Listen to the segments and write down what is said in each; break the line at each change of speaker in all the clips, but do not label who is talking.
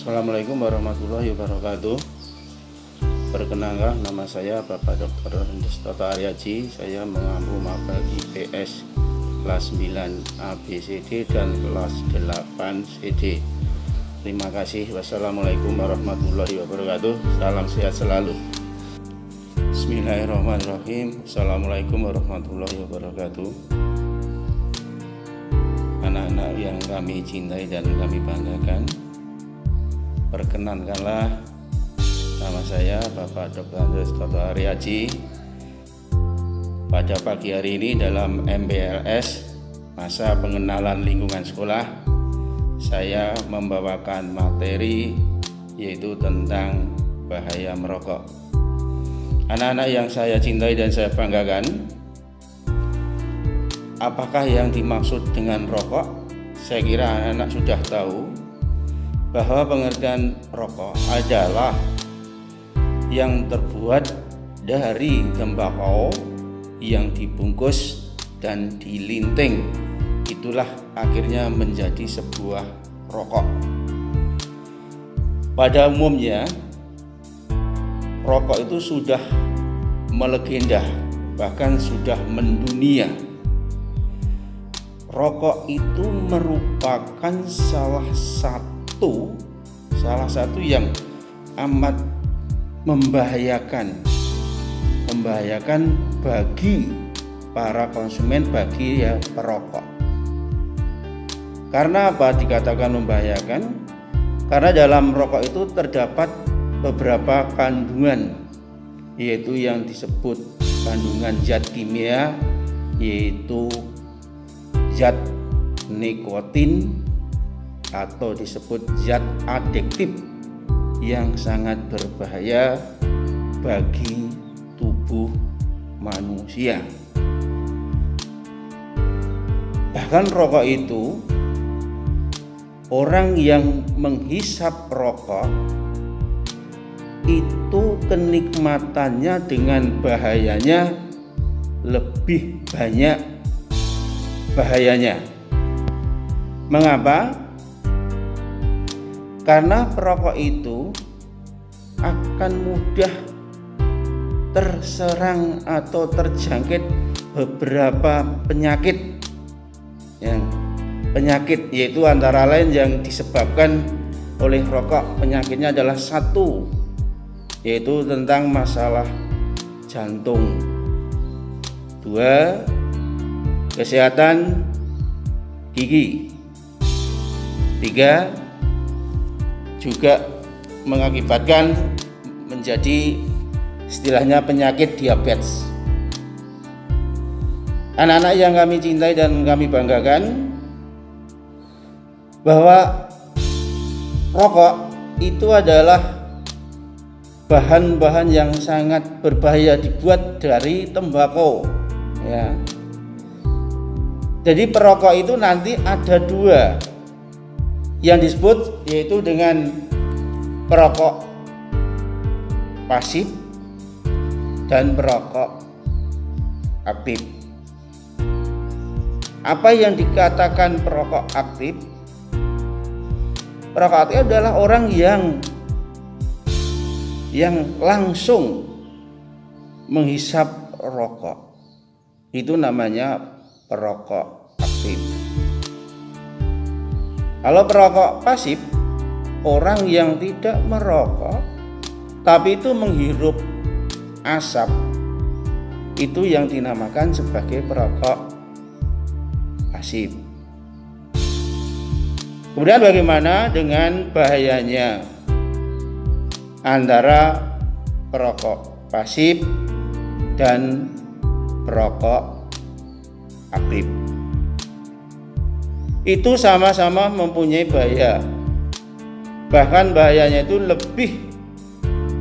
Assalamualaikum warahmatullahi wabarakatuh. Perkenalkan, nama saya Bapak Dr. Andes Toto Aryaji. Saya mengampu mapel IPS kelas 9 ABCD dan kelas 8 CD. Terima kasih. Wassalamualaikum warahmatullahi wabarakatuh. Salam sehat selalu. Bismillahirrahmanirrahim. Assalamualaikum warahmatullahi wabarakatuh. Anak-anak yang kami cintai dan kami banggakan, perkenankanlah, nama saya Bapak Dr. Andes Toto Aryaji. Pada pagi hari ini dalam MPLS, masa pengenalan lingkungan sekolah, saya membawakan materi yaitu tentang bahaya merokok. Anak-anak yang saya cintai dan saya banggakan, apakah yang dimaksud dengan rokok? Saya kira anak-anak sudah tahu bahwa pengertian rokok adalah yang terbuat dari tembakau yang dibungkus dan dilinting. Itulah akhirnya menjadi sebuah rokok. Pada umumnya rokok itu sudah melegenda, bahkan sudah mendunia. Rokok itu merupakan salah satu yang amat membahayakan bagi para konsumen, bagi perokok. Karena apa dikatakan membahayakan? Karena dalam rokok itu terdapat beberapa kandungan, yaitu yang disebut kandungan zat kimia, yaitu zat nikotin atau disebut zat adiktif yang sangat berbahaya bagi tubuh manusia. Bahkan rokok itu, orang yang menghisap rokok itu kenikmatannya dengan bahayanya lebih banyak bahayanya. Mengapa? Karena perokok itu akan mudah terserang atau terjangkit beberapa penyakit, yaitu antara lain yang disebabkan oleh rokok. Penyakitnya adalah satu, yaitu tentang masalah jantung. Dua, kesehatan gigi. Tiga, juga mengakibatkan menjadi istilahnya penyakit diabetes. Anak-anak yang kami cintai dan kami banggakan, bahwa rokok itu adalah bahan-bahan yang sangat berbahaya, dibuat dari tembakau, ya. Jadi perokok itu nanti ada dua yang disebut, yaitu dengan perokok pasif dan perokok aktif. Apa yang dikatakan perokok aktif? Perokok aktif adalah orang yang langsung menghisap rokok. Itu namanya perokok aktif. Kalau perokok pasif, orang yang tidak merokok tapi itu menghirup asap, itu yang dinamakan sebagai perokok pasif. Kemudian bagaimana dengan bahayanya antara perokok pasif dan perokok aktif? Itu sama-sama mempunyai bahaya. Bahkan bahayanya itu lebih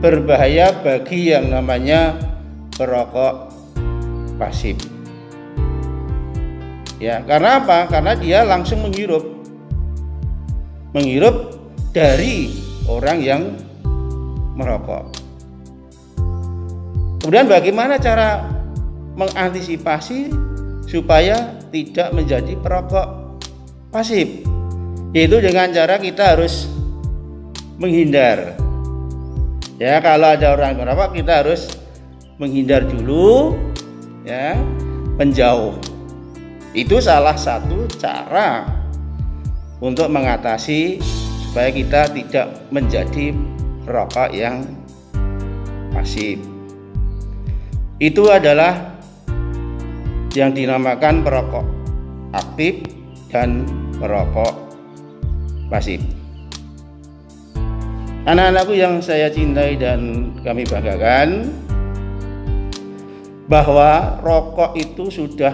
berbahaya bagi yang namanya perokok pasif. Ya, karena apa? Karena dia langsung menghirup dari orang yang merokok. Kemudian bagaimana cara mengantisipasi supaya tidak menjadi perokok pasif? Yaitu dengan cara kita harus menghindar. Ya, kalau ada orang merokok kita harus menghindar dulu, ya, menjauh. Itu salah satu cara untuk mengatasi supaya kita tidak menjadi perokok yang pasif. Itu adalah yang dinamakan perokok aktif dan perokok pasif. Anak-anakku yang saya cintai dan kami banggakan, bahwa rokok itu sudah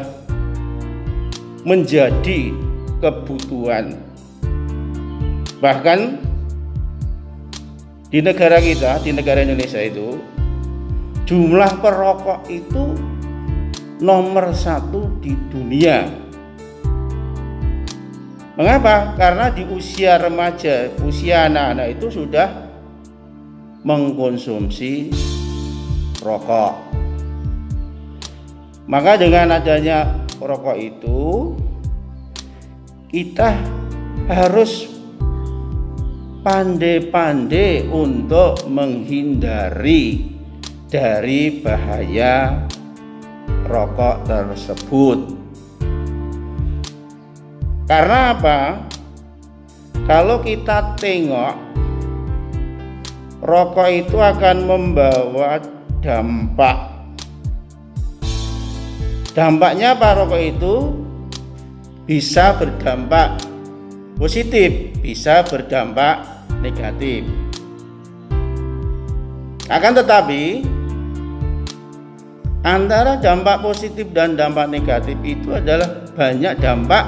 menjadi kebutuhan. Bahkan di negara kita, di negara Indonesia itu, jumlah perokok itu nomor 1 di dunia. Mengapa? Karena di usia remaja, usia anak-anak itu sudah mengkonsumsi rokok. Maka dengan adanya rokok itu, kita harus pandai-pandai untuk menghindari dari bahaya rokok tersebut. Karena apa? Kalau kita tengok, rokok itu akan membawa dampak. Dampaknya apa? Rokok itu bisa berdampak positif, bisa berdampak negatif. Akan tetapi antara dampak positif dan dampak negatif itu adalah banyak dampak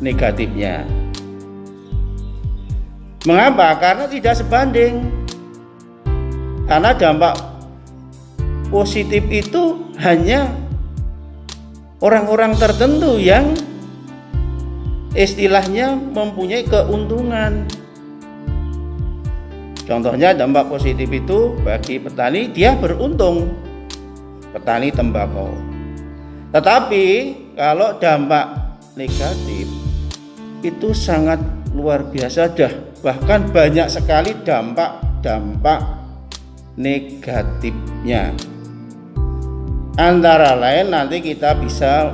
negatifnya. Mengapa? Karena tidak sebanding. Karena dampak positif itu hanya orang-orang tertentu yang istilahnya mempunyai keuntungan. Contohnya dampak positif itu bagi petani, dia beruntung, petani tembakau. Tetapi kalau dampak negatif itu sangat luar biasa dah. Bahkan banyak sekali dampak negatifnya. Antara lain nanti kita bisa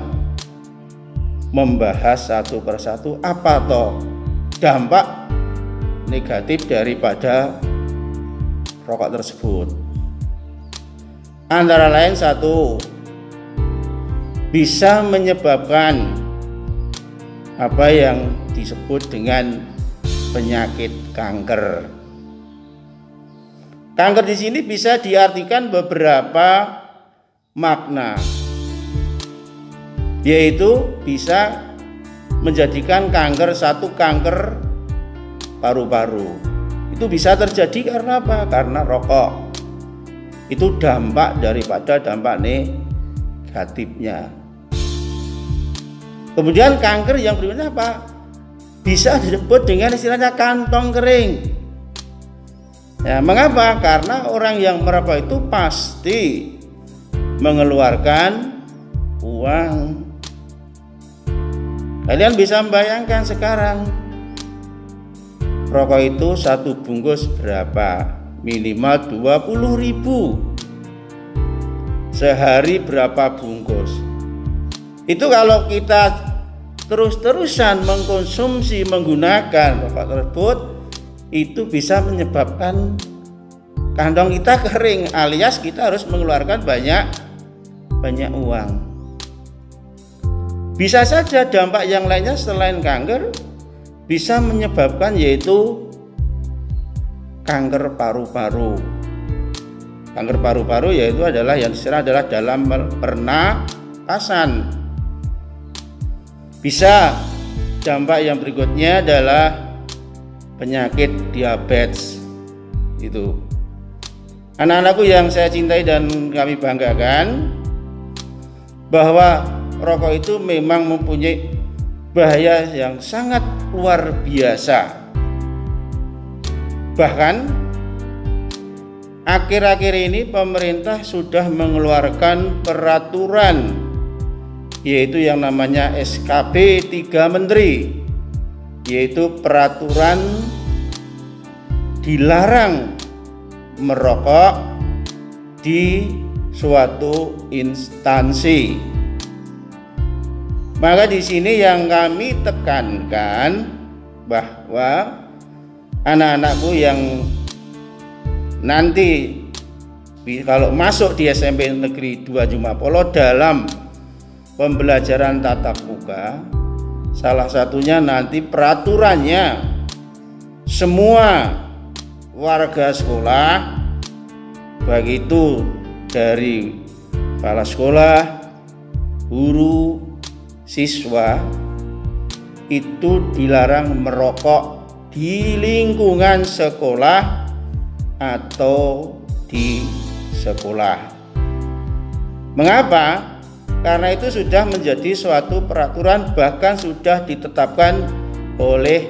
membahas satu persatu apa toh dampak negatif daripada rokok tersebut. Antara lain satu, bisa menyebabkan apa yang disebut dengan penyakit kanker. Kanker di sini bisa diartikan beberapa makna, yaitu bisa menjadikan kanker, satu kanker paru-paru. Itu bisa terjadi karena apa? Karena rokok. Itu dampak daripada dampak negatifnya. Kemudian kanker yang berikutnya apa? Bisa disebut dengan istilahnya kantong kering. Ya, mengapa? Karena orang yang merokok itu pasti mengeluarkan uang. Kalian bisa membayangkan sekarang rokok itu satu bungkus berapa? Minimal 20.000. Sehari berapa bungkus? Itu kalau kita terus-terusan mengkonsumsi menggunakan rokok tersebut, itu bisa menyebabkan kantong kita kering, alias kita harus mengeluarkan banyak uang. Bisa saja dampak yang lainnya selain kanker bisa menyebabkan, yaitu kanker paru-paru. Kanker paru-paru yaitu adalah yang disebut adalah dalam pernapasan. Bisa dampak yang berikutnya adalah penyakit diabetes. Itu. Anak-anakku yang saya cintai dan kami banggakan, bahwa rokok itu memang mempunyai bahaya yang sangat luar biasa. Bahkan akhir-akhir ini pemerintah sudah mengeluarkan peraturan, yaitu yang namanya SKP 3 Menteri, yaitu peraturan dilarang merokok di suatu instansi. Maka di sini yang kami tekankan bahwa anak-anakku yang nanti kalau masuk di SMP Negeri 2 Jumapolo dalam pembelajaran tatap muka, salah satunya nanti peraturannya semua warga sekolah, baik itu dari kepala sekolah, guru, siswa, itu dilarang merokok di lingkungan sekolah atau di sekolah. Mengapa? Karena itu sudah menjadi suatu peraturan, bahkan sudah ditetapkan oleh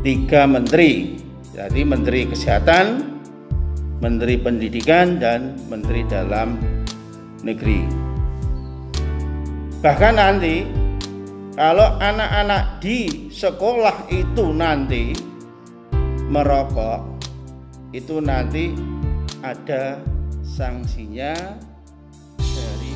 3 menteri. Jadi Menteri Kesehatan, Menteri Pendidikan, dan Menteri Dalam Negeri. Bahkan nanti kalau anak-anak di sekolah itu nanti merokok, itu nanti ada sanksinya dari